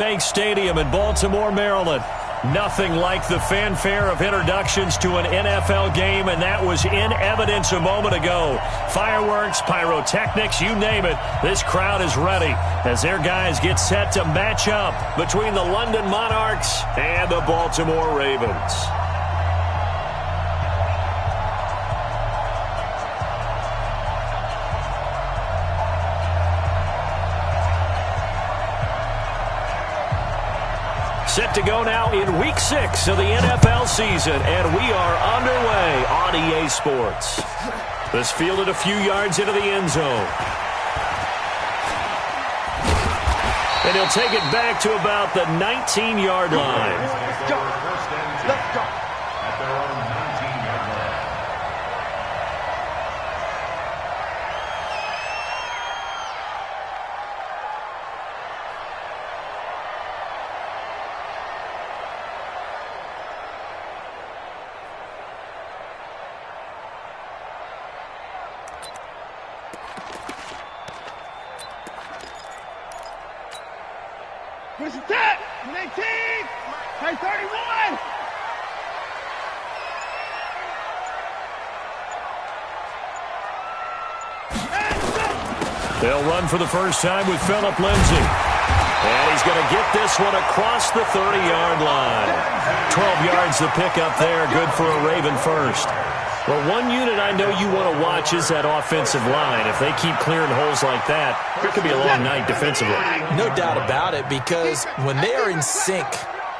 Bank Stadium in Baltimore, Maryland. Nothing like the fanfare of introductions to an NFL game, and that was in evidence a moment ago. Fireworks, pyrotechnics, you name it. This crowd is ready as their guys get set to match up between the London Monarchs and the Baltimore Ravens. Set to go now in Week 6 of the NFL season, and we are underway on EA Sports. This fielded a few yards into the end zone. And he'll take it back to about the 19-yard line. Let's go. Let's go. At their own 19-yard line. Where's the tap? 19! Hey, 31! They'll run for the first time with Phillip Lindsay. And he's going to get this one across the 30-yard line. 12 yards the pickup there. Good for a Raven first. Well, one unit I know you want to watch is that offensive line. If they keep clearing holes like that, it could be a long night defensively. No doubt about it, because when they are in sync,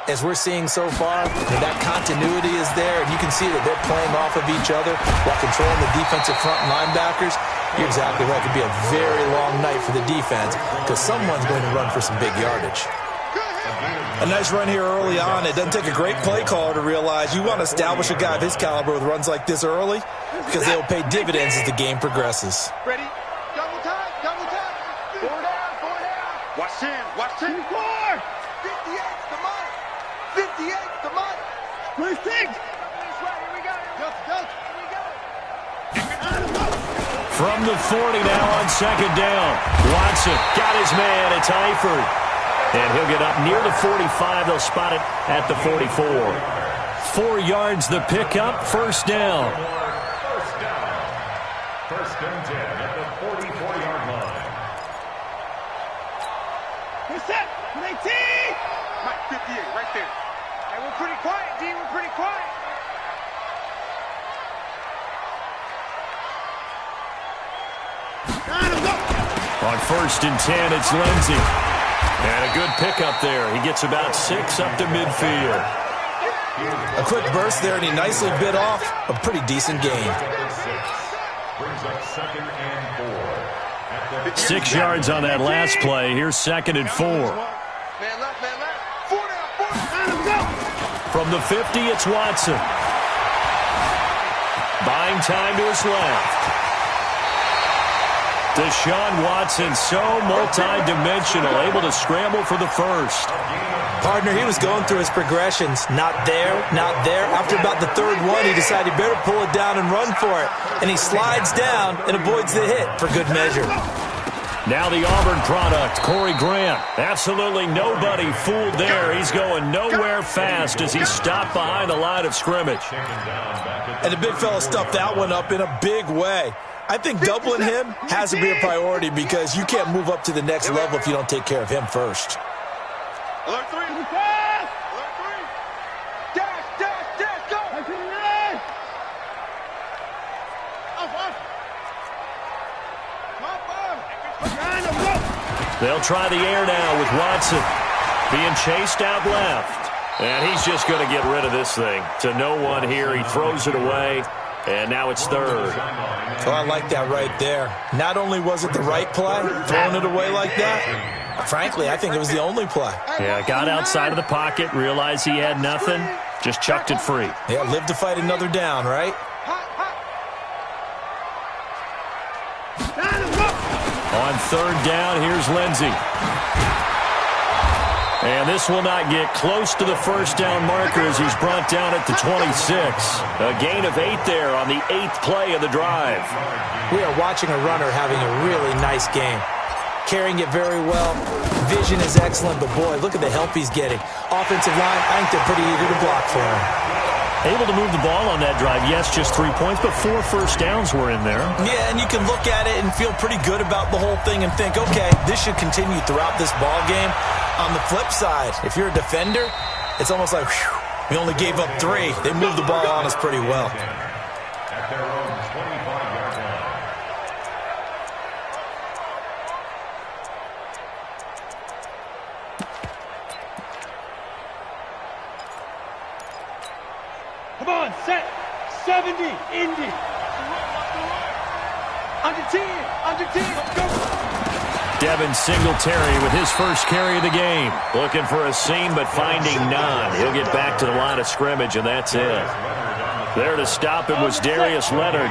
as we're seeing so far, that continuity is there, and you can see that they're playing off of each other while controlling the defensive front linebackers. You're exactly right. It could be a very long night for the defense because someone's going to run for some big yardage. A nice run here early on. It doesn't take a great play caller to realize you want to establish a guy of his caliber with runs like this early because they will pay dividends as the game progresses. Ready? Double time, double time. Four down, four down. Watch 10, watch 10. 54! 58's the money. 58's the money. 26! This way, here we go. Here we go. From the 40 now on second down. Watson got his man. It's Eifert. And he'll get up near the 45. They'll spot it at the 44. 4 yards the pickup. First down. First down. First and 10 at the 44-yard line. What's that? 19! Mike, 58, right there. Hey, we're pretty quiet, D. We're pretty quiet. On first and 10, it's Lindsay. And a good pickup there. He gets about 6 up to midfield. A quick burst there, and he nicely bit off a pretty decent gain. Brings up second and 4. 6 yards on that last play. Here's second and 4. Man left, man left. 4 down, 4 down. From the 50, it's Watson. Buying time to his left. Deshaun Watson, so multi-dimensional, able to scramble for the first. Partner, he was going through his progressions. Not there, not there. After about the third one, he decided he better pull it down and run for it. And he slides down and avoids the hit for good measure. Now the Auburn product, Corey Grant. Absolutely nobody fooled there. He's going nowhere fast as he stopped behind the line of scrimmage. And the big fella stuffed that one up in a big way. I think doubling him has to be a priority because you can't move up to the next level if you don't take care of him first. Alert 3. Alert 3. Dash, dash, dash, go. They'll try the air now with Watson being chased out left. And he's just going to get rid of this thing. To no one here. He throws it away. And now it's third. Oh, I like that right there. Not only was it the right play, throwing it away like that, frankly, I think it was the only play. Yeah, got outside of the pocket, realized he had nothing, just chucked it free. Yeah, live to fight another down, right? On third down, here's Lindsay. And this will not get close to the first down marker as he's brought down at the 26. A gain of 8 there on the 8th play of the drive. We are watching a runner having a really nice game. Carrying it very well, vision is excellent, but boy, look at the help he's getting. Offensive line, I think they're pretty eager to block for him. Able to move the ball on that drive. Yes, just 3 points, but 4 first downs were in there. Yeah, and you can look at it and feel pretty good about the whole thing and think, okay, this should continue throughout this ball game. On the flip side, if you're a defender, it's almost like, whew, we only gave up 3. They moved the ball on us pretty well. At their own 25-yard line. Come on, set. 70, Indy. Under 10, go. Devin Singletary with his first carry of the game. Looking for a seam, but finding none. He'll get back to the line of scrimmage, and that's it. There to stop him was Darius Leonard.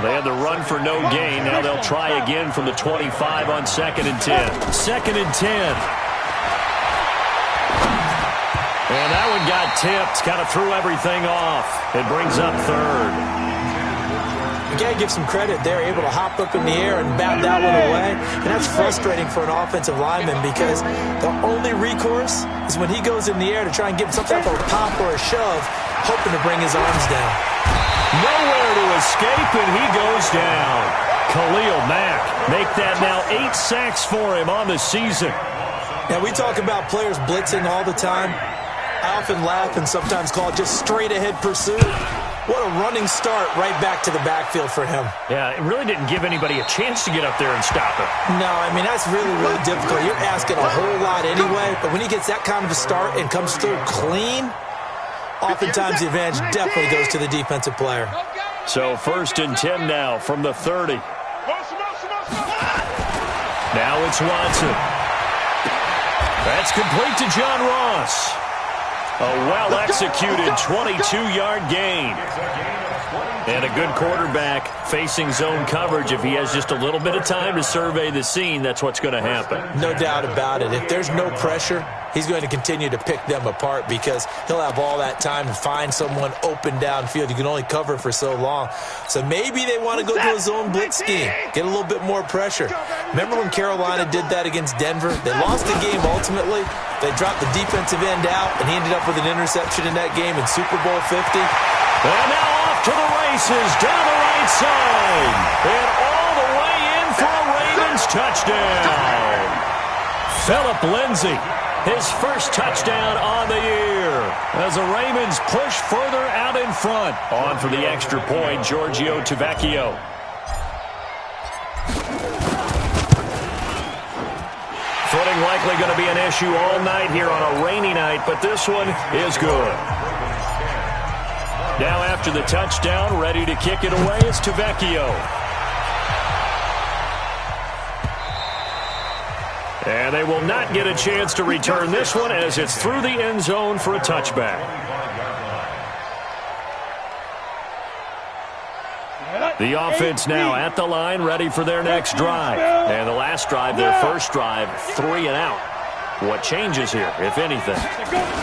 They had the run for no gain. Now they'll try again from the 25 on 2nd and 10. 2nd and 10. And that one got tipped. Kind of threw everything off. It brings up 3rd. You got to give some credit. They're able to hop up in the air and bat that one away. And that's frustrating for an offensive lineman because the only recourse is when he goes in the air to try and get some type of a pop or a shove, hoping to bring his arms down. Nowhere to escape, and he goes down. Khalil Mack make that now 8 sacks for him on the season. Now, we talk about players blitzing all the time. I often laugh and sometimes call it just straight-ahead pursuit. What a running start right back to the backfield for him. Yeah, it really didn't give anybody a chance to get up there and stop him. No, I mean, that's really, really difficult. You're asking a whole lot anyway, but when he gets that kind of a start and comes through clean, oftentimes the advantage definitely goes to the defensive player. So 1st and 10 now from the 30. Now it's Watson. That's complete to John Ross. A well-executed 22-yard gain. And a good quarterback facing zone coverage. If he has just a little bit of time to survey the scene, that's what's going to happen. No doubt about it. If there's no pressure, he's going to continue to pick them apart because he'll have all that time to find someone open downfield. You can only cover for so long. So maybe they want to go to a zone blitz scheme, get a little bit more pressure. Remember when Carolina did that against Denver? They lost the game ultimately. They dropped the defensive end out, and he ended up with an interception in that game in Super Bowl 50. And now off to the races, down the right side. And all the way in for a Ravens touchdown. Phillip Lindsay, his first touchdown on the year. As the Ravens push further out in front. On for the extra point, Giorgio Tavecchio. Footing likely going to be an issue all night here on a rainy night, but this one is good. Now after the touchdown, ready to kick it away, it's Tavecchio. And they will not get a chance to return this one as it's through the end zone for a touchback. The offense now at the line, ready for their next drive. And the last drive, their first drive, 3 and out. What changes here, if anything?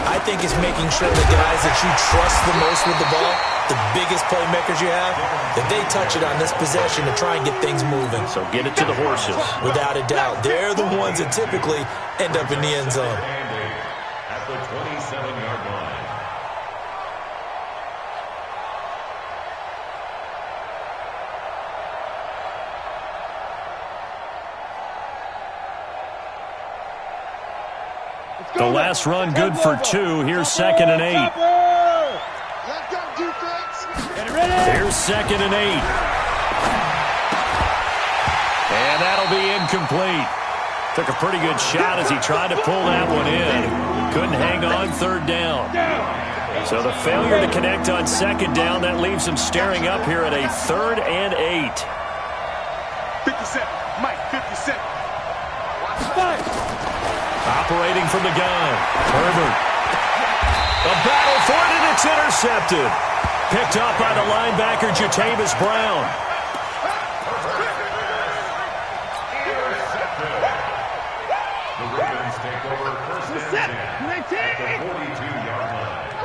I think it's making sure the guys that you trust the most with the ball, the biggest playmakers you have, that they touch it on this possession to try and get things moving. So get it to the horses. Without a doubt. They're the ones that typically end up in the end zone. At the 27-yard line. The last run good for 2. Here's 2nd and 8. Let's go, defense. Here's 2nd and 8. And that'll be incomplete. Took a pretty good shot as he tried to pull that one in. Couldn't hang on 3rd down. So the failure to connect on 2nd down, that leaves him staring up here at a 3rd and 8. 57, Mike, 57. Operating from the gun. Herbert. A battle for it, and it's intercepted. Picked up by the linebacker, Jatavis Brown. The Ravens take over 1st and 10 at the 42-yard line.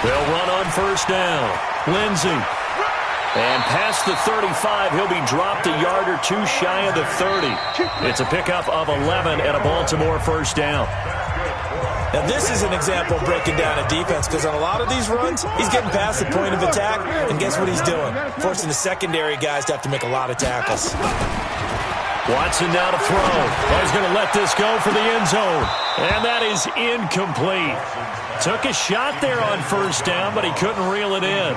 They'll run on 1st down. Lindsay. And past the 35, he'll be dropped a yard or two shy of the 30. It's a pickup of 11 and a Baltimore first down. Now, this is an example of breaking down a defense, because on a lot of these runs, he's getting past the point of attack, and guess what he's doing? Forcing the secondary guys to have to make a lot of tackles. Watson now to throw. Oh, he's going to let this go for the end zone. And that is incomplete. Took a shot there on first down, but he couldn't reel it in.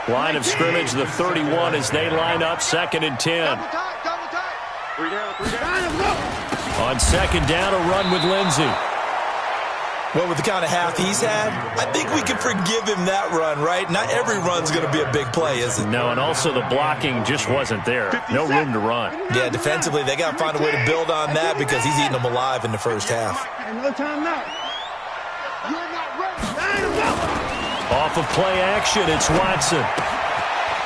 Line of scrimmage, the 31 as they line up, 2nd and 10. On second down, a run with Lindsey. Well, with the kind of half he's had, I think we can forgive him that run, right? Not every run's going to be a big play, is it? No, and also the blocking just wasn't there. No room to run. Yeah, defensively, they got to find a way to build on that, because he's eating them alive in the first half. No time now. You're not ready. Off of play action, it's Watson.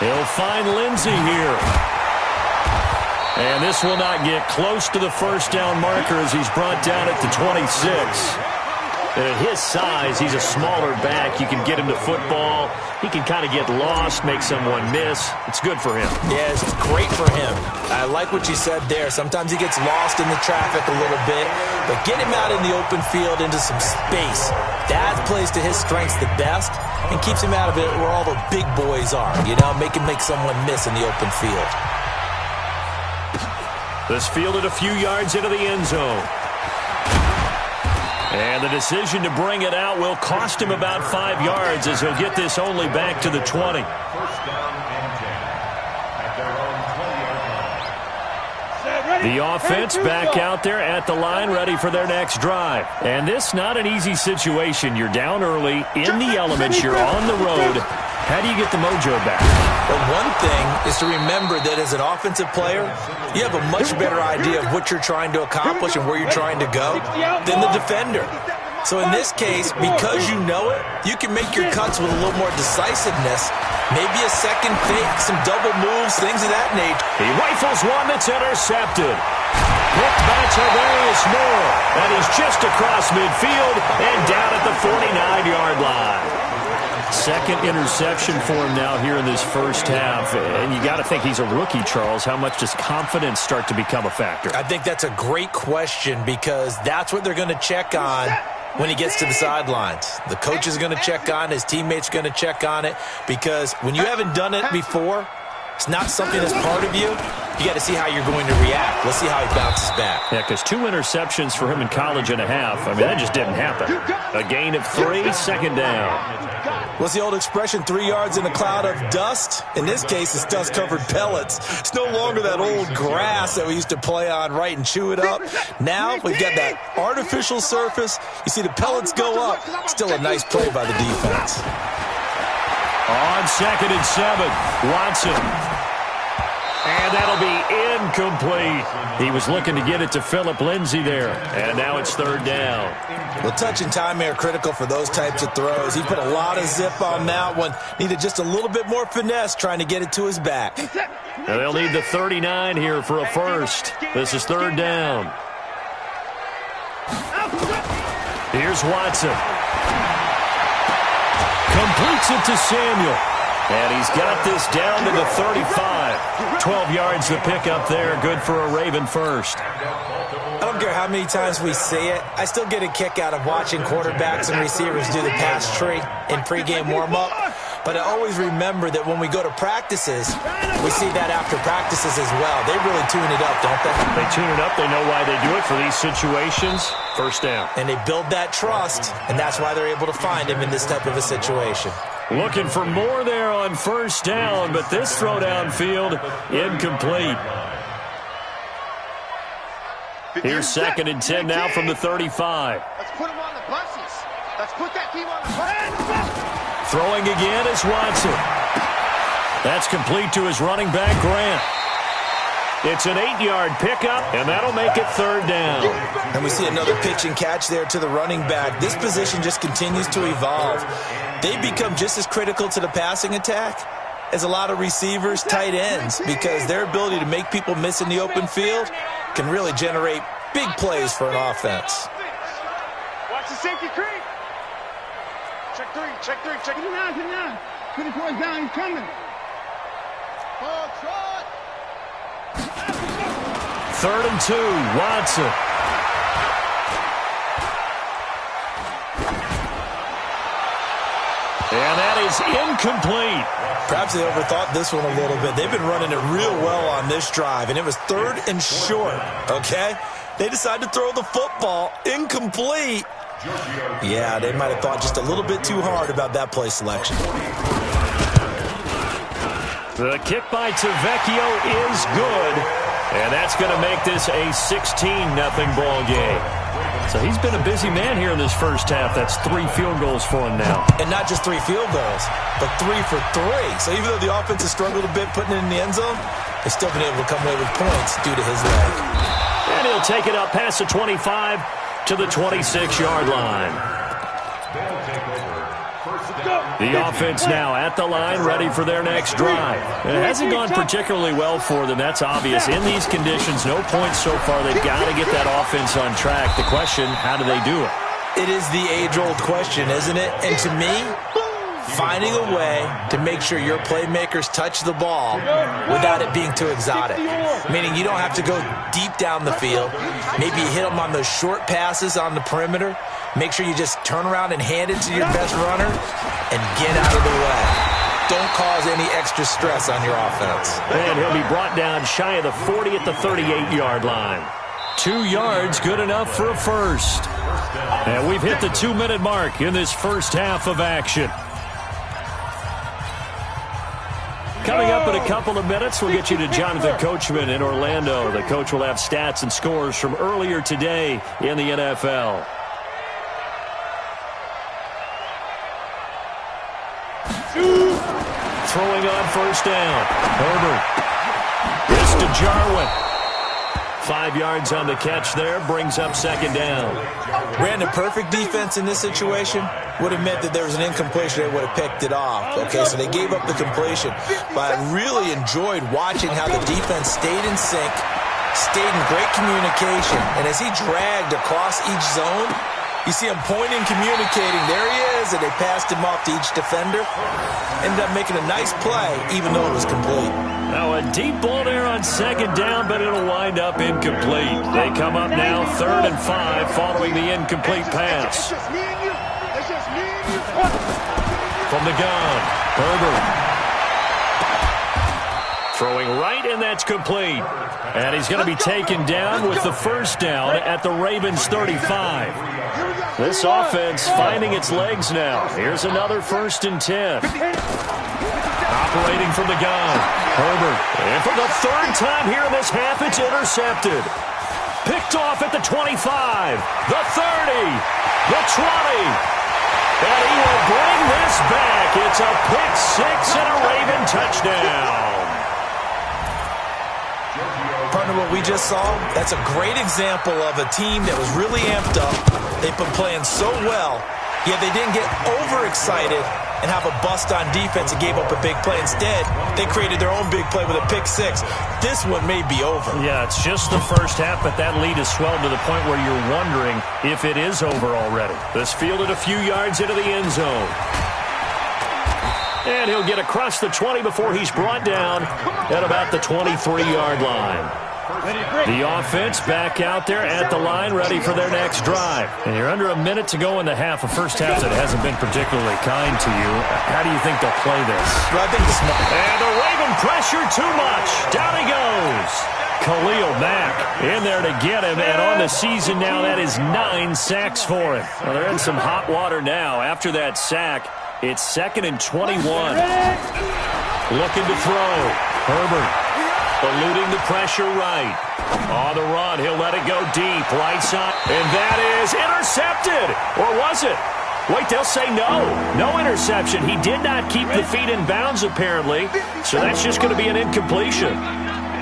He'll find Lindsey here. And this will not get close to the first down marker as he's brought down at the 26. And at his size, he's a smaller back. You can get him to football. He can kind of get lost, make someone miss. It's good for him. Yeah, it's great for him. I like what you said there. Sometimes he gets lost in the traffic a little bit, but get him out in the open field into some space. That plays to his strengths the best and keeps him out of it where all the big boys are. You know, make him make someone miss in the open field. This fielded a few yards into the end zone. And the decision to bring it out will cost him about 5 yards as he'll get this only back to the 20. First down and 10 at their own 20-yard line. The offense back out there at the line, ready for their next drive. And this not an easy situation. You're down early, in the elements, you're on the road. How do you get the mojo back? Well, one thing is to remember that as an offensive player, you have a much better idea of what you're trying to accomplish and where you're trying to go than the defender. So in this case, because you know it, you can make your cuts with a little more decisiveness. Maybe a second fake, some double moves, things of that nature. He rifles one that's intercepted. Picked by Tavarius Moore. And he's just across midfield and down at the 49-yard line. Second interception for him now here in this first half. And you got to think he's a rookie, Charles. How much does confidence start to become a factor? I think that's a great question, because that's what they're going to check on when he gets to the sidelines. The coach is going to check on, his teammates are going to check on it, because when you haven't done it before, it's not something that's part of you. You got to see how you're going to react. Let's see how he bounces back. Yeah, because 2 interceptions for him in college and a half. I mean, that just didn't happen. A gain of 3, second down. What's the old expression, 3 yards in a cloud of dust? In this case, it's dust-covered pellets. It's no longer that old grass that we used to play on, right, and chew it up. Now we've got that artificial surface. You see the pellets go up. Still a nice play by the defense. On 2nd and 7, Watson. And that'll be incomplete. He was looking to get it to Phillip Lindsay there. And now it's 3rd down. Well, touch and time are critical for those types of throws. He put a lot of zip on that one. Needed just a little bit more finesse trying to get it to his back. Now they'll need the 39 here for a first. This is 3rd down. Here's Watson. Completes it to Samuel. And he's got this down to the 35. 12 yards to pick up there. Good for a Raven first. I don't care how many times we see it. I still get a kick out of watching quarterbacks and receivers do the pass tree in pregame warm-up. But I always remember that when we go to practices, we see that after practices as well. They really tune it up, don't they? They tune it up. They know why they do it for these situations. First down. And they build that trust, and that's why they're able to find him in this type of a situation. Looking for more there on first down, but this throw downfield, incomplete. Here's 2nd and 10 now from the 35. Let's put them on the buses. Let's put that team on the buses. Throwing again is Watson. That's complete to his running back, Grant. It's an 8-yard pickup, and that'll make it 3rd down. And we see another pitch and catch there to the running back. This position just continues to evolve. They become just as critical to the passing attack as a lot of receivers, tight ends, because their ability to make people miss in the open field can really generate big plays for an offense. Watch the safety creep. Check 3, check 3, check 3. Get him down. 24 down, he's coming. 3rd and 2. Watson. And that is incomplete. Perhaps they overthought this one a little bit. They've been running it real well on this drive, and it was 3rd and short, okay? They decided to throw the football incomplete. Yeah, they might have thought just a little bit too hard about that play selection. The kick by Tavecchio is good, and that's going to make this a 16-0 ball game. So he's been a busy man here in this first half. That's 3 field goals for him now. And not just 3 field goals, but 3 for 3. So even though the offense has struggled a bit putting it in the end zone, they've still been able to come away with points due to his leg. And he'll take it up past the 25 to the 26-yard line. The offense now at the line, ready for their next drive. It hasn't gone particularly well for them, that's obvious. In these conditions, no points so far. They've got to get that offense on track. The question, how do they do it? It is the age-old question, isn't it? And to me, finding a way to make sure your playmakers touch the ball without it being too exotic. Meaning you don't have to go deep down the field. Maybe you hit them on those short passes on the perimeter. Make sure you just turn around and hand it to your best runner and get out of the way. Don't cause any extra stress on your offense. And he'll be brought down shy of the 40 at the 38-yard line. 2 yards, good enough for a first. And we've hit the 2-minute mark in this first half of action. Coming up in a couple of minutes, we'll get you to Jonathan Coachman in Orlando. The coach will have stats and scores from earlier today in the NFL. Throwing on first down. Herbert. This to Jarwin. 5 yards on the catch there. Brings up second down. Brandon, perfect defense in this situation would have meant that there was an incompletion. They would have picked it off. Okay, so they gave up the completion. But I really enjoyed watching how the defense stayed in sync, stayed in great communication. And as he dragged across each zone, you see him pointing, communicating. There he is, and they passed him off to each defender. Ended up making a nice play, even though it was complete. Now a deep ball there on second down, but it'll wind up incomplete. They come up now 3rd and 5 following the incomplete pass. From the gun, Herbert. Throwing right, and that's complete. And he's going to be taken down with the first down at the Ravens 35. This offense finding its legs now. Here's another 1st and 10. Operating from the gun, Herbert. And for the 3rd time here in this half, it's intercepted. Picked off at the 25, the 30, the 20. And he will bring this back. It's a pick 6 and a Raven touchdown. Partner, what we just saw, that's a great example of a team that was really amped up. They've been playing so well, yet they didn't get overexcited and have a bust on defense and gave up a big play. Instead, they created their own big play with a pick 6. This one may be over. Yeah, it's just the first half, but that lead has swelled to the point where you're wondering if it is over already. This fielded a few yards into the end zone. And he'll get across the 20 before he's brought down at about the 23-yard line. The offense back out there at the line, ready for their next drive. And you're under a minute to go in the half, a first half that hasn't been particularly kind to you. How do you think they'll play this? Well, I think and the Raven pressure too much. Down he goes. Khalil Mack in there to get him, and on the season now, that is 9 sacks for him. Well, they're in some hot water now. After that sack, it's 2nd and 21. Looking to throw. Herbert. Eluding the pressure right. On the run, he'll let it go deep. Right side. And that is intercepted. Or was it? Wait, they'll say no. No interception. He did not keep the feet in bounds, apparently. So that's just going to be an incompletion.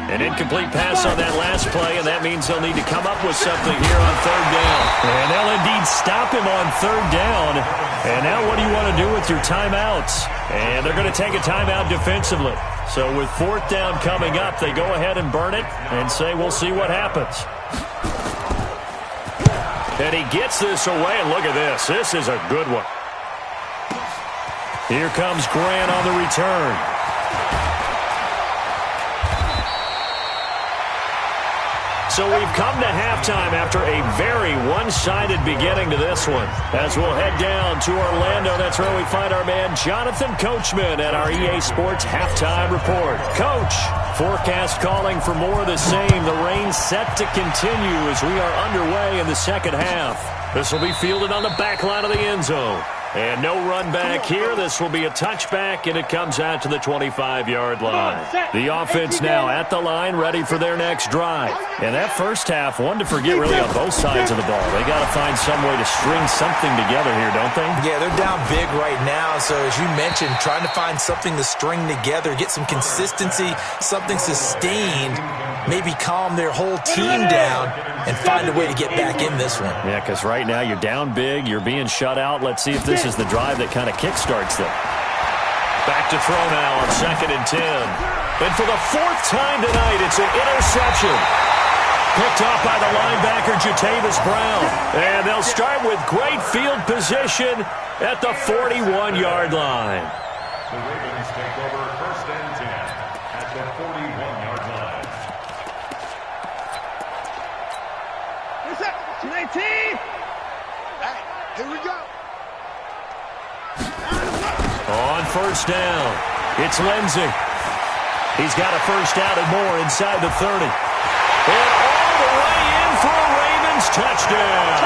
An incomplete pass on that last play, and that means they'll need to come up with something here on 3rd down. And they'll indeed stop him on 3rd down. And now what do you want to do with your timeouts? And they're going to take a timeout defensively. So with 4th down coming up, they go ahead and burn it and say, we'll see what happens. And he gets this away, and look at this. This is a good one. Here comes Grant on the return. 3 So we've come to halftime after a very one-sided beginning to this one. As we'll head down to Orlando, that's where we find our man Jonathan Coachman at our EA Sports Halftime Report. Coach, forecast calling for more of the same. The rain set to continue as we are underway in the second half. This will be fielded on the back line of the end zone. And no run back here. This will be a touchback, and it comes out to the 25-yard line. The offense now at the line, ready for their next drive. And that first half, one to forget really on both sides of the ball. They got to find some way to string something together here, don't they? Yeah, they're down big right now. So as you mentioned, trying to find something to string together, get some consistency, something sustained, maybe calm their whole team down and find a way to get back in this one. Yeah, because right now you're down big, you're being shut out. Let's see if this is the drive that kind of kickstarts them. Back to throw now on 2nd and 10. And for the 4th time tonight, it's an interception. Picked off by the linebacker, Jatavis Brown. And they'll start with great field position at the 41-yard line. The Ravens take over 1st and 10 at the 41-yard line. 219. Hey, here we go. On 1st down, it's Lindsey. He's got a first down and more inside the 30. And all the way in for a Ravens touchdown.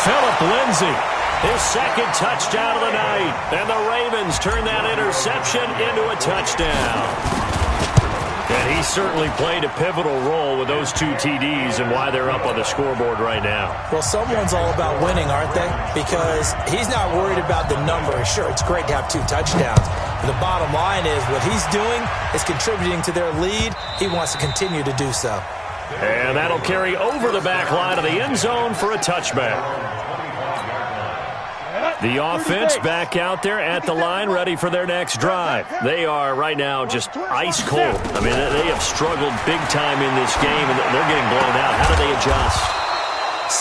Philip Lindsey, his 2nd touchdown of the night. And the Ravens turn that interception into a touchdown. And he certainly played a pivotal role with those 2 TDs and why they're up on the scoreboard right now. Well, someone's all about winning, aren't they? Because he's not worried about the number. Sure, it's great to have 2 touchdowns. But the bottom line is what he's doing is contributing to their lead. He wants to continue to do so. And that'll carry over the back line of the end zone for a touchback. The offense back out there at the line, ready for their next drive. They are right now just ice cold. I mean, they have struggled big time in this game, and they're getting blown out. How do they adjust?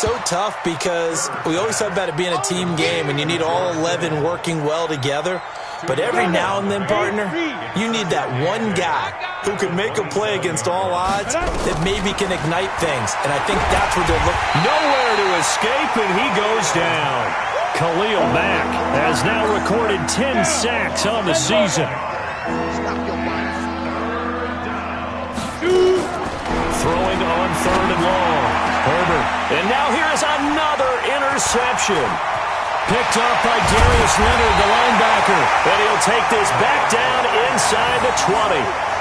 So tough because we always talk about it being a team game, and you need all 11 working well together. But every now and then, partner, you need that one guy who can make a play against all odds that maybe can ignite things. And I think that's what they're looking. Nowhere to escape, and he goes down. Khalil Mack has now recorded 10 sacks on the season. Throwing on 3rd and long. Herbert. And now here's another interception. Picked up by Darius Leonard, the linebacker. And he'll take this back down inside the 20.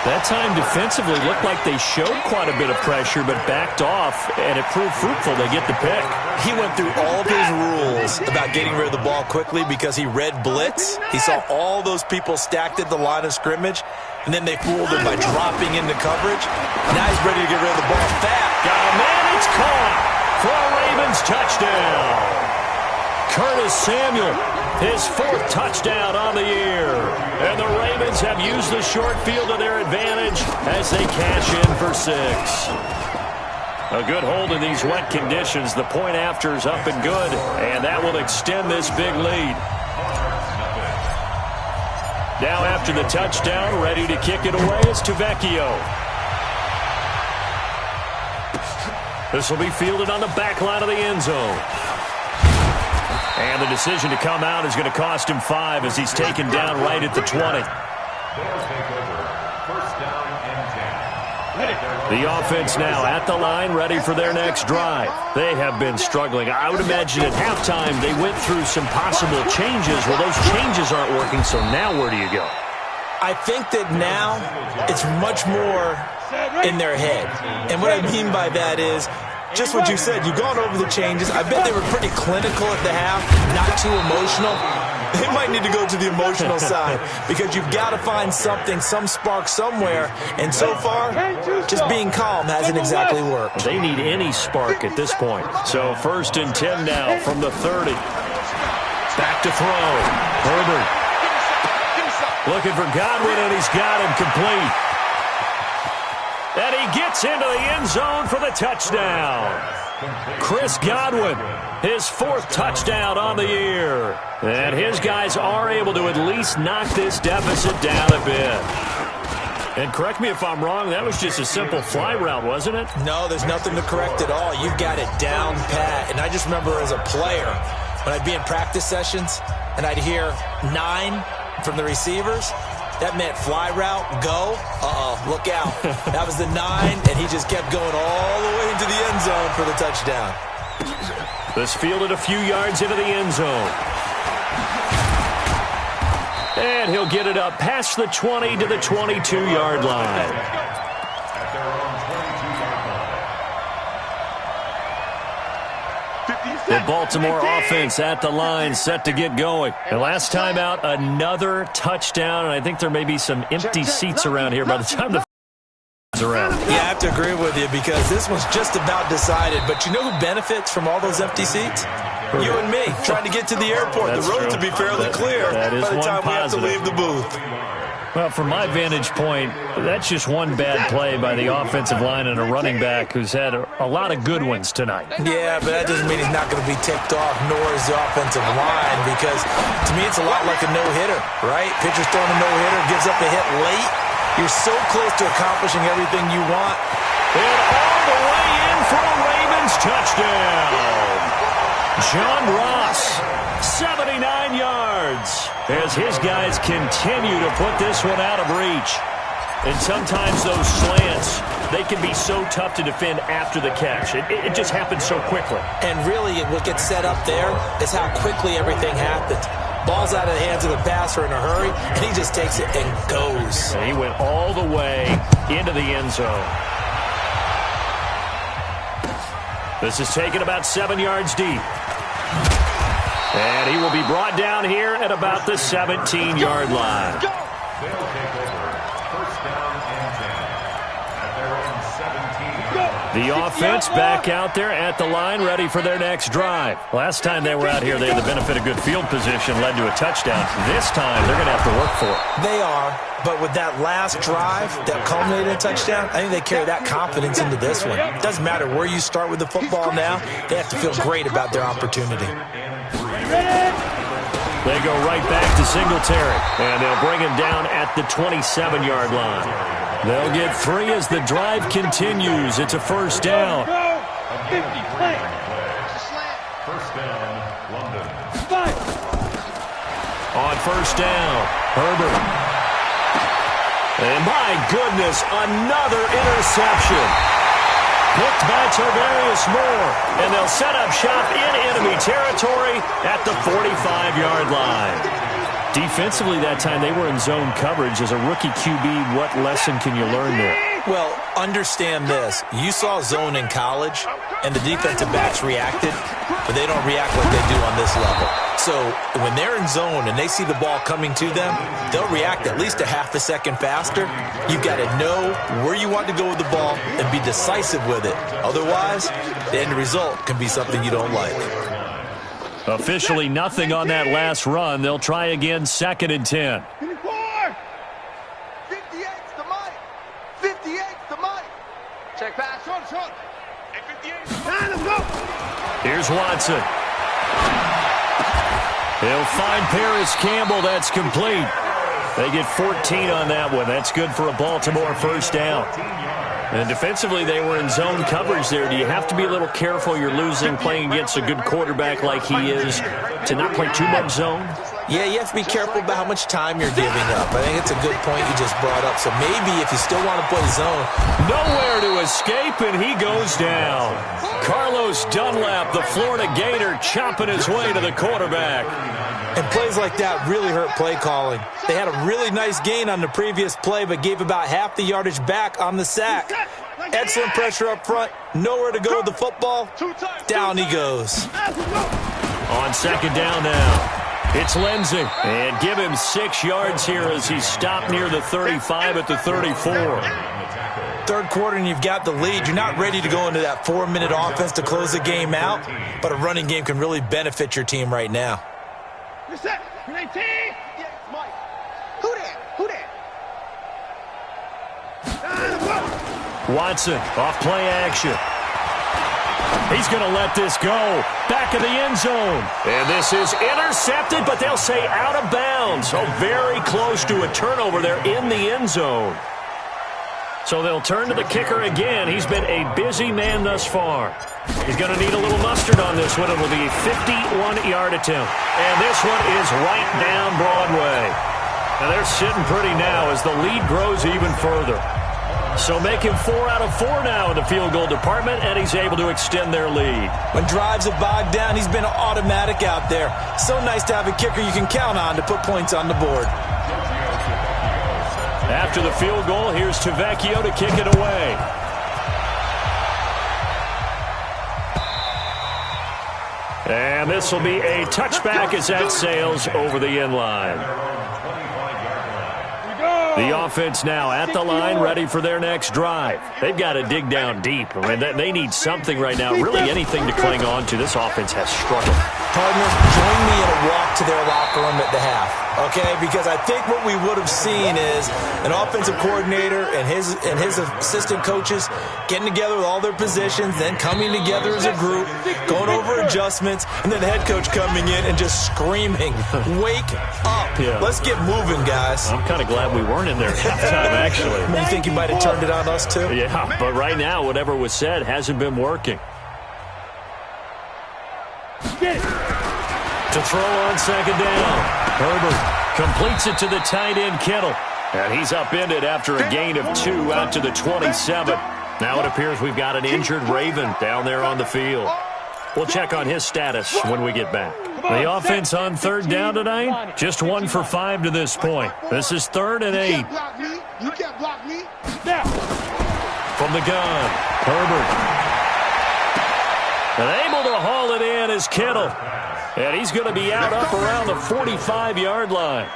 That time defensively looked like they showed quite a bit of pressure but backed off, and it proved fruitful. They get the pick. He went through all of his rules about getting rid of the ball quickly because he read blitz. He saw all those people stacked at the line of scrimmage, and then they fooled him by dropping into coverage. Now he's ready to get rid of the ball fast. Got a man, it's caught for a Ravens touchdown. Curtis Samuel, his 4th touchdown on the year. And the Ravens have used the short field to their advantage as they cash in for 6. A good hold in these wet conditions. The point after is up and good, and that will extend this big lead. Now after the touchdown, ready to kick it away, it's Tavecchio. This will be fielded on the back line of the end zone. And the decision to come out is going to cost him 5 as he's taken down right at the 20. The offense now at the line, ready for their next drive. They have been struggling. I would imagine at halftime they went through some possible changes. Well, those changes aren't working, so now where do you go? I think that now it's much more in their head. And what I mean by that is just what you said. You've gone over the changes. I bet they were pretty clinical at the half, not too emotional. They might need to go to the emotional side because you've got to find something, some spark somewhere. And so far, just being calm hasn't exactly worked. They need any spark at this point. So 1st and 10 now from the 30. Back to throw. Herbert looking for Godwin, and he's got him complete. And he gets into the end zone for the touchdown. Chris Godwin, his 4th touchdown on the year. And his guys are able to at least knock this deficit down a bit. And correct me if I'm wrong, that was just a simple fly route, wasn't it? No, there's nothing to correct at all. You've got it down pat. And I just remember as a player, when I'd be in practice sessions and I'd hear 9 from the receivers, that meant fly route, go. Look out. That was the 9, and he just kept going all the way into the end zone for the touchdown. This fielded a few yards into the end zone. And he'll get it up past the 20 to the 22-yard line. At their own 22-yard line. The Baltimore offense at the line, set to get going. And last time out, another touchdown, and I think there may be some empty seats around here by the time the is around. Yeah, I have to agree with you because this one's just about decided. But you know who benefits from all those empty seats? You and me, trying to get to the airport. That's the roads true. will be fairly clear that is by the one time positive. we have to leave the booth. Well, from my vantage point, that's just one bad play by the offensive line and a running back who's had a lot of good ones tonight. Yeah, but that doesn't mean he's not going to be ticked off, nor is the offensive line, because to me it's a lot like a no-hitter, right? Pitcher's throwing a no-hitter, gives up a hit late. You're so close to accomplishing everything you want. And all the way in for a Ravens touchdown. John Ross, 79 yards, as his guys continue to put this one out of reach. And sometimes those slants, they can be so tough to defend after the catch. It just happens so quickly. And really, what gets set up there is how quickly everything happens. Ball's out of the hands of the passer in a hurry, and he just takes it and goes. And he went all the way into the end zone. This is taken about 7 yards deep. And he will be brought down here at about the 17-yard line. They'll take over. First down and 10. At their own 17. The offense back out there at the line, ready for their next drive. Last time they were out here, they had the benefit of good field position, led to a touchdown. This time, they're going to have to work for it. They are, but with that last drive that culminated in a touchdown, I think they carry that confidence into this one. It doesn't matter where you start with the football now. They have to feel great about their opportunity. They go right back to Singletary, and they'll bring him down at the 27-yard line. They'll get 3 as the drive continues. It's a first down. First down, London. On first down, Herbert. And my goodness, another interception. Picked by Tavarius Moore, and they'll set up shop in enemy territory at the 45-yard line. Defensively that time, they were in zone coverage. As a rookie QB, what lesson can you learn there? Well, understand this. You saw zone in college, and the defensive backs reacted, but they don't react like they do on this level. So when they're in zone and they see the ball coming to them, they'll react at least a half a second faster. You've got to know where you want to go with the ball and be decisive with it. Otherwise, the end result can be something you don't like. Officially nothing on that last run. They'll try again, 2nd and 10. 58's the money. 58's the money. Check pass. Short. And 58's the money. Let's go. Here's Watson. He'll find Paris Campbell. That's complete. They get 14 on that one. That's good for a Baltimore first down. And defensively, they were in zone coverage there. Do you have to be a little careful? You're losing, playing against a good quarterback like he is, to not play too much zone? Yeah, you have to be careful about how much time you're giving up. I think it's a good point you just brought up. So maybe if you still want to play zone. Nowhere to escape, and he goes down. Carlos Dunlap, the Florida Gator, chopping his way to the quarterback. And plays like that really hurt play calling. They had a really nice gain on the previous play, but gave about half the yardage back on the sack. Excellent pressure up front. Nowhere to go with the football. Down he goes. On second down now. It's Lindsey. And give him 6 yards here as he's stopped near the 35 at the 34. Third quarter and you've got the lead. You're not ready to go into that 4-minute offense to close the game out, but a running game can really benefit your team right now. You're set. You're 18. Yeah, Mike. Who that? Watson, off play action. He's going to let this go. Back of the end zone. And this is intercepted, but they'll say out of bounds. So very close to a turnover there in the end zone. So they'll turn to the kicker again. He's been a busy man thus far. He's going to need a little mustard on this one. It will be a 51-yard attempt. And this one is right down Broadway. Now they're sitting pretty now as the lead grows even further. So make him 4 out of 4 now in the field goal department, and he's able to extend their lead. When drives have bogged down, he's been automatic out there. So nice to have a kicker you can count on to put points on the board. After the field goal, here's Tavecchio to kick it away. And this will be a touchback as that sails over the end line. The offense now at the line, ready for their next drive. They've got to dig down deep. I mean, they need something right now, really anything to cling on to. This offense has struggled. Partner, join me in a walk to their locker room at the half, okay? Because I think what we would have seen is an offensive coordinator and his assistant coaches getting together with all their positions, then coming together as a group, going over adjustments, and then the head coach coming in and just screaming, "Wake up. Yeah. Let's get moving, guys." I'm kind of glad we weren't in there at halftime, actually. You think you might have turned it on us, too? Yeah, but right now, whatever was said hasn't been working. To throw on second down. Herbert completes it to the tight end, Kittle. And he's upended after a gain of 2 out to the 27. Now it appears we've got an injured Raven down there on the field. We'll check on his status when we get back. The offense on third down tonight, just 1 for 5 to this point. This is 3rd and 8. You can't block me. Now. From the gun, Herbert. And able to haul it in is Kittle. And he's going to be out up around the 45-yard line.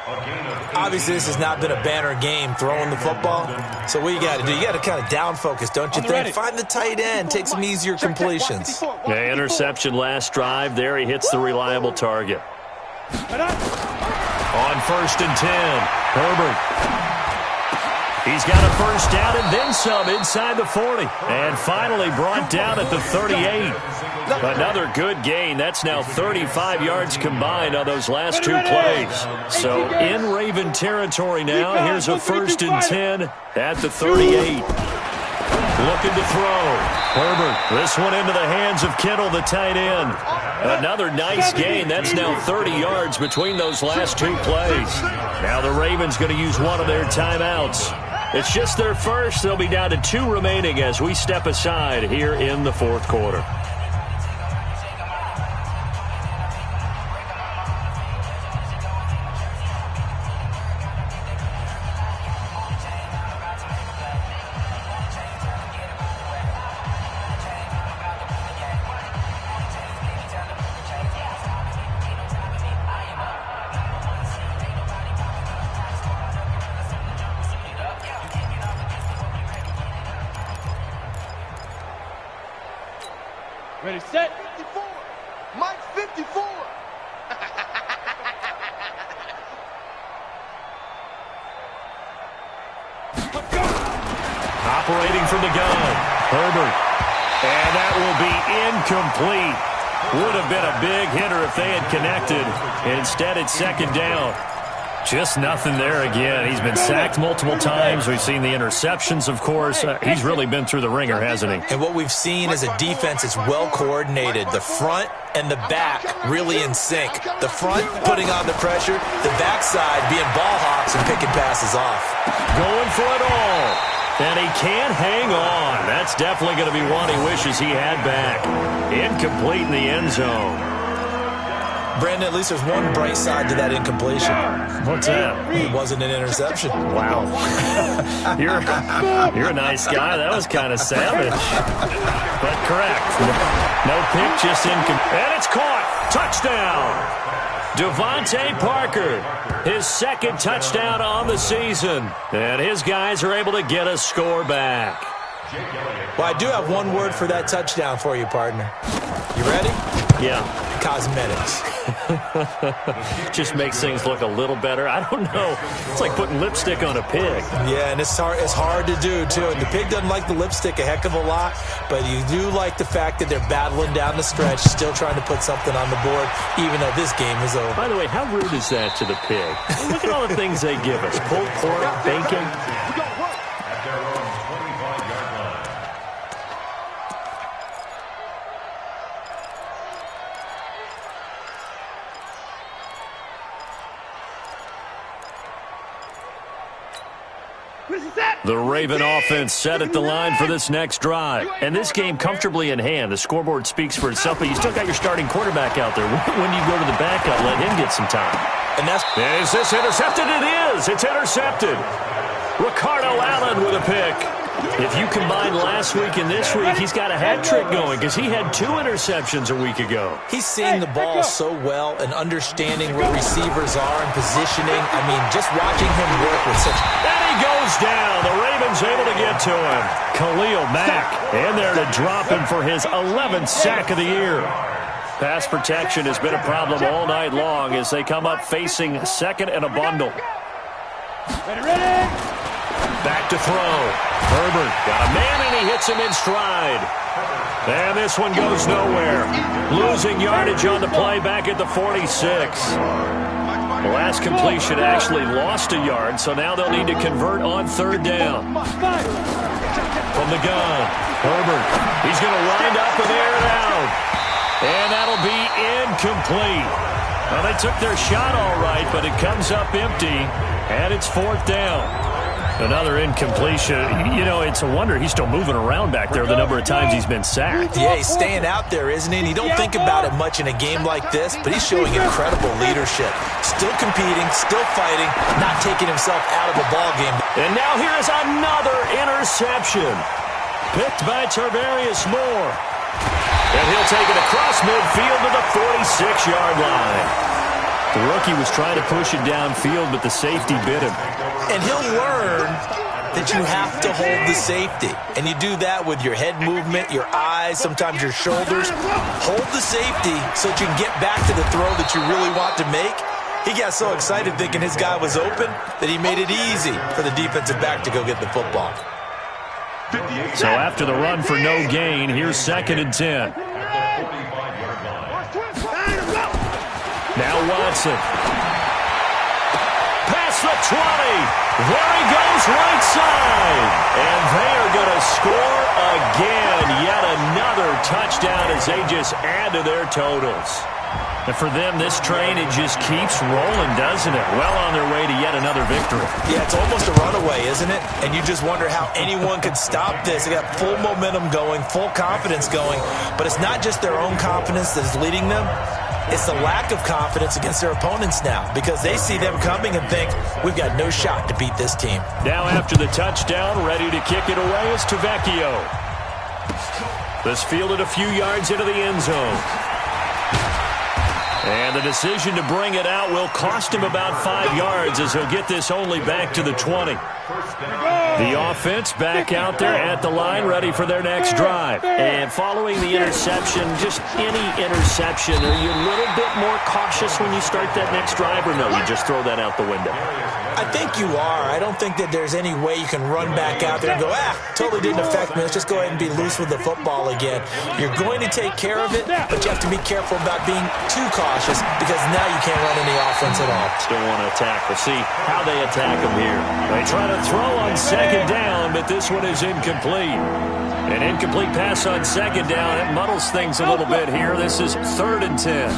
Obviously, this has not been a banner game throwing the football. So what you got to do, you got to kind of down focus, don't you think? Find the tight end, take some easier completions. Yeah, interception last drive. There he hits the reliable target. On 1st and 10, Herbert. He's got a first down and then some inside the 40. And finally brought down at the 38. Another good gain. That's now 35 yards combined on those last 2 plays. So in Raven territory now. Here's a 1st and 10 at the 38. Looking to throw. Herbert, this one into the hands of Kittle, the tight end. Another nice gain. That's now 30 yards between those last 2 plays. Now the Ravens going to use one of their timeouts. It's just their first. They'll be down to 2 remaining as we step aside here in the 4th quarter. Ready, set. 54. Mike's 54. Operating from the gun, Herbert. And that will be incomplete. Would have been a big hitter if they had connected. Instead, it's 2nd down. Just nothing there again. He's been sacked multiple times. We've seen the interceptions, of course. He's really been through the ringer, hasn't he? And what we've seen is a defense that's well coordinated. The front and the back really in sync. The front putting on the pressure, the backside being ball hawks and picking passes off. Going for it all. And he can't hang on. That's definitely going to be one he wishes he had back. Incomplete in the end zone. Brandon, at least there's one bright side to that incompletion. What's that? It wasn't an interception. Wow. You're a nice guy. That was kind of savage. But correct. No pick, just incomplete. And it's caught. Touchdown. Devontae Parker, his 2nd touchdown on the season. And his guys are able to get a score back. Well, I do have one word for that touchdown for you, partner. You ready? Yeah. Cosmetics. Just makes things look a little better. I don't know. It's like putting lipstick on a pig. Yeah, and it's hard to do, too. And the pig doesn't like the lipstick a heck of a lot, but you do like the fact that they're battling down the stretch, still trying to put something on the board, even though this game is over. By the way, how rude is that to the pig? Look at all the things they give us. Pulled pork, bacon. The Raven offense set at the line for this next drive. And this game comfortably in hand. The scoreboard speaks for itself, but you still got your starting quarterback out there. When do you go to the backup, let him get some time? And is this intercepted? It is. It's intercepted. Ricardo Allen with a pick. If you combine last week and this week, he's got a hat trick going because he had 2 interceptions a week ago. He's seeing the ball so well and understanding where receivers are and positioning. I mean, just watching him work with such... And he goes down. The Ravens able to get to him. Khalil Mack in there to drop him for his 11th sack of the year. Pass protection has been a problem all night long as they come up facing second and a bundle. Back to throw. Herbert got a man, and he hits him in stride. And this one goes nowhere. Losing yardage on the play back at the 46. The last completion actually lost a yard, so now they'll need to convert on 3rd down. From the gun, Herbert. He's going to wind up and air it out. And that'll be incomplete. Well, they took their shot all right, but it comes up empty, and it's 4th down. Another incompletion. You know, it's a wonder he's still moving around back there the number of times he's been sacked. Yeah, he's staying out there, isn't he? And you don't think about it much in a game like this, but he's showing incredible leadership. Still competing, still fighting, not taking himself out of the ball game. And now here is another interception. Picked by Tarvarius Moore. And he'll take it across midfield to the 46-yard line. The rookie was trying to push it downfield, but the safety bit him. And he'll learn that you have to hold the safety. And you do that with your head movement, your eyes, sometimes your shoulders. Hold the safety so that you can get back to the throw that you really want to make. He got so excited thinking his guy was open that he made it easy for the defensive back to go get the football. So after the run for no gain, here's 2nd and 10. Now Watson. Past the 20. There he goes right side. And they are going to score again. Yet another touchdown as they just add to their totals. And for them, this train, it just keeps rolling, doesn't it? Well on their way to yet another victory. Yeah, it's almost a runaway, isn't it? And you just wonder how anyone could stop this. They got full momentum going, full confidence going. But it's not just their own confidence that is leading them. It's the lack of confidence against their opponents now because they see them coming and think, we've got no shot to beat this team. Now after the touchdown, ready to kick it away is Tavecchio. This fielded a few yards into the end zone. And the decision to bring it out will cost him about 5 yards as he'll get this only back to the 20. The offense back out there at the line, ready for their next drive. And following the interception, just any interception, are you a little bit more cautious when you start that next drive, or no, you just throw that out the window? I think you are. I don't think that there's any way you can run back out there and go, totally didn't affect me. Let's just go ahead and be loose with the football again. You're going to take care of it, but you have to be careful about being too cautious because now you can't run any offense at all. Still want to attack. We'll see how they attack them here. They try to throw on 2nd down, but this one is incomplete. An incomplete pass on 2nd down. It muddles things a little bit here. This is 3rd and 10.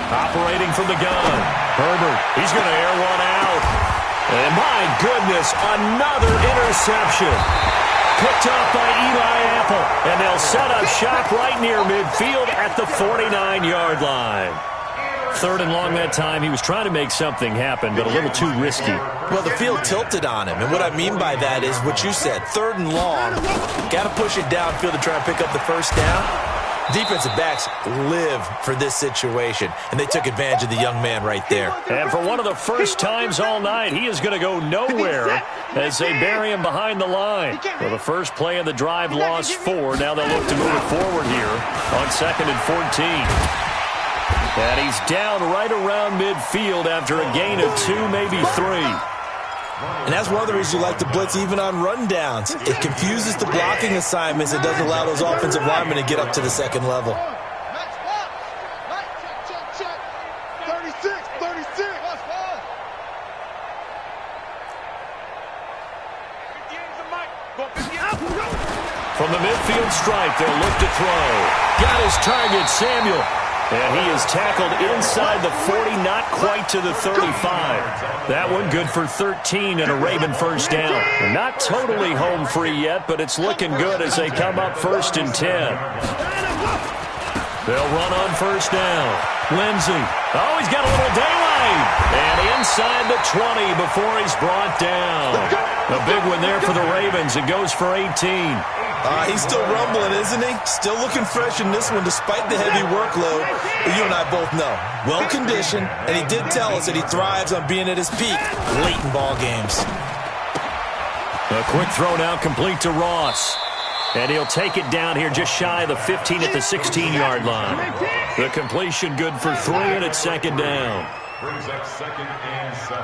Operating from the gun. Herbert, he's going to air one out. And my goodness, another interception. Picked off by Eli Apple. And they'll set up shop right near midfield at the 49-yard line. 3rd and long that time. He was trying to make something happen, but a little too risky. Well, the field tilted on him. And what I mean by that is what you said. 3rd and long. Got to push it downfield to try and pick up the 1st down. Defensive backs live for this situation, and they took advantage of the young man right there. And for one of the first times all night, he is going to go nowhere as they bury him behind the line. Well, the first play of the drive lost 4. Now they'll look to move it forward here on 2nd and 14. And he's down right around midfield after a gain of 2, maybe 3. And that's one of the reasons you like to blitz even on rundowns. It confuses the blocking assignments. It doesn't allow those offensive linemen to get up to the 2nd level. From the midfield stripe, they'll look to throw. Got his target, Samuel. And he is tackled inside the 40, not quite to the 35. That one good for 13 and a Raven first down. They're not totally home free yet, but it's looking good as they come up 1st and 10. They'll run on first down. Lindsey. Oh, he's got a little daylight. And inside the 20 before he's brought down. A big one there for the Ravens. It goes for 18. He's still rumbling, isn't he? Still looking fresh in this one despite the heavy workload. But you and I both know. Well-conditioned, and he did tell us that he thrives on being at his peak late in ball games. A quick throw now complete to Ross. And he'll take it down here just shy of the 15 at the 16-yard line. The completion good for 3, and it's 2nd down. Brings up 2nd and 7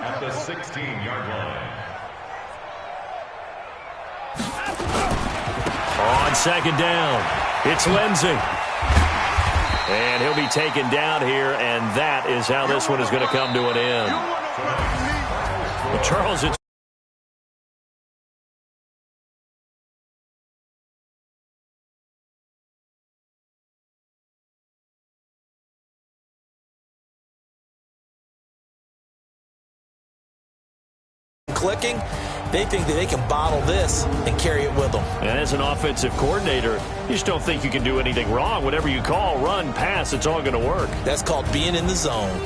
at the 16-yard line. On 2nd down, it's Lindsey. And he'll be taken down here, and that is how this one is going to come to an end. Well, Charles, it's clicking. They think that they can bottle this and carry it with them. And as an offensive coordinator, you just don't think you can do anything wrong. Whatever you call, run, pass, it's all going to work. That's called being in the zone.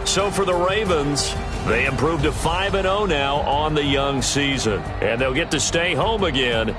So for the Ravens, they improved to 5-0 now on the young season. And they'll get to stay home again